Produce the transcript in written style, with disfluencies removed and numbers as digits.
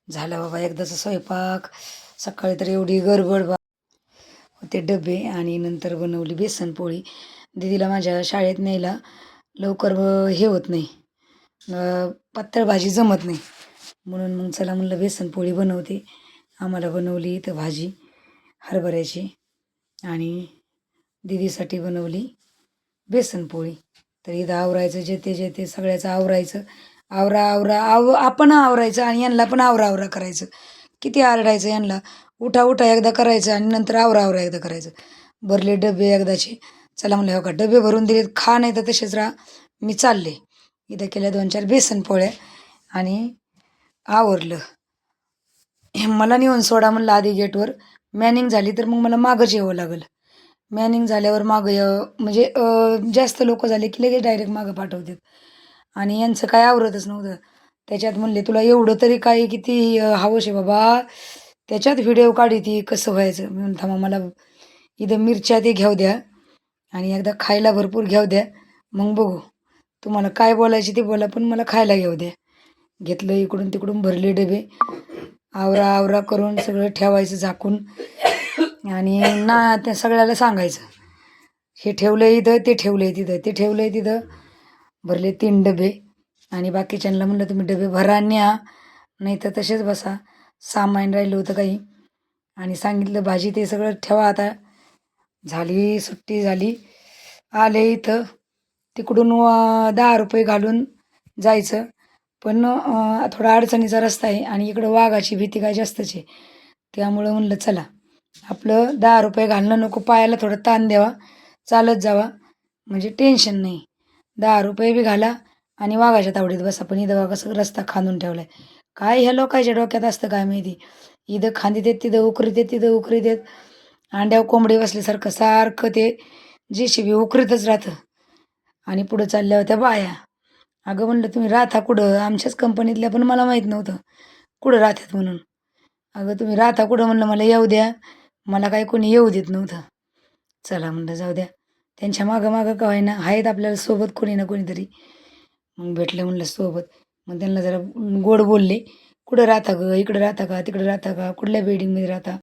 झाला बाबा एकदाचा स्वयंपाक. सकाळी तर एवढी गडबड होते डबे आणि नंतर बनवली बेसन पोळी. दीदीला माझ्या शाळेत न्यायला लवकर हे होत नाही, पातळ भाजी जमत नाही, म्हणून मग चला म्हणलं बेसन पोळी बनवते. आम्हाला बनवली इथं भाजी हरभऱ्याची आणि दीदीसाठी बनवली बेसन पोळी. तर इथं आवरायचं जे ते सगळ्याचं आवरायचं. आपण आवरायचं आणि यांना पण आवरा करायचं. किती आरडायचं यांना, उठा उठा एकदा करायचं आणि नंतर आवरा एकदा करायचं. भरले डबे एकदाचे. चला म्हणलं हो का डबे भरून दिलेत, खा नाही तर तसेच राहा, मी चालले. इथं केल्या 2-4 बेसन पोळ्या आणि आवरलं. मला नेऊन सोडा म्हणलं आधी गेटवर. मॅनिंग झाली तर मग मला मागंच यावं लागेल. मॅनिंग झाल्यावर मागं म्हणजे जास्त लोक झाले की लगेच डायरेक्ट मागं पाठवतात आणि यांचं काय आवरतच नव्हतं. त्याच्यात म्हणले तुला एवढं तरी काय किती हवंच आहे बाबा, त्याच्यात व्हिडिओ काढी ती कसं व्हायचं. म्हणून थांबा मला इथं मिरच्या ते घेऊ द्या आणि एकदा खायला भरपूर घेऊ द्या, मग बघू. तुम्हाला काय बोलायचे ते बोला, पण मला खायला घेऊ द्या. घेतलं इकडून तिकडून भरले डबे. आवरा करून सगळं ठेवायचं झाकून आणि ना त्या सगळ्याला सांगायचं हे ठेवलं इथं, ते ठेवलं तिथं, ते ठेवलं तिथं. भरले 3 डबे आणि बाकीच्यांना म्हणलं तुम्ही डबे भरा न्या, नाही तर तसेच बसा. सामान राहिलं होतं काही आणि सांगितलं भाजी ते सगळं ठेवा. आता झाली सुट्टी झाली, आले इथं. तिकडून 10 रुपये घालून जायचं, पण थोडा अडचणीचा रस्ता आहे आणि इकडं वाघाची भीती काय जास्तच आहे. त्यामुळं म्हणलं चला आपलं 10 रुपये घालणं नको, पायाला थोडं ताण द्यावा, चालत जावा म्हणजे टेन्शन नाही. 10 रुपये बी घाला आणि वाघाच्या तावडीत बसा. पण इथं कसं रस्ता खांदून ठेवला आहे. काय ह्या लोकांच्या डोक्यात असतं काय माहिती. इथं खांदी देत, तिथं उकरी देत, तिथं उकरी देत. अंड्यावर कोंबडी बसल्यासारखं सारखं ते JCB उकरीतच राहतं आणि पुढं चालल्या होत्या बाया. अगं म्हणलं तुम्ही राहता कुठं, आमच्याच कंपनीतल्या, पण मला माहीत नव्हतं कुठं राहतात म्हणून. अगं तुम्ही राहता कुठं म्हणलं, मला येऊ द्या. मला काय कोणी येऊ देत नव्हतं. चला म्हणलं जाऊ द्या, त्यांच्या मागं का होईना आहेत आपल्याला सोबत कोणी ना कोणीतरी. मग भेटलं म्हणलं सोबत. मग त्यांना जरा गोड बोलले, कुठं राहता गं, इकडं राहता का, तिकडं राहता का, कुठल्या बिल्डिंगमध्ये राहता.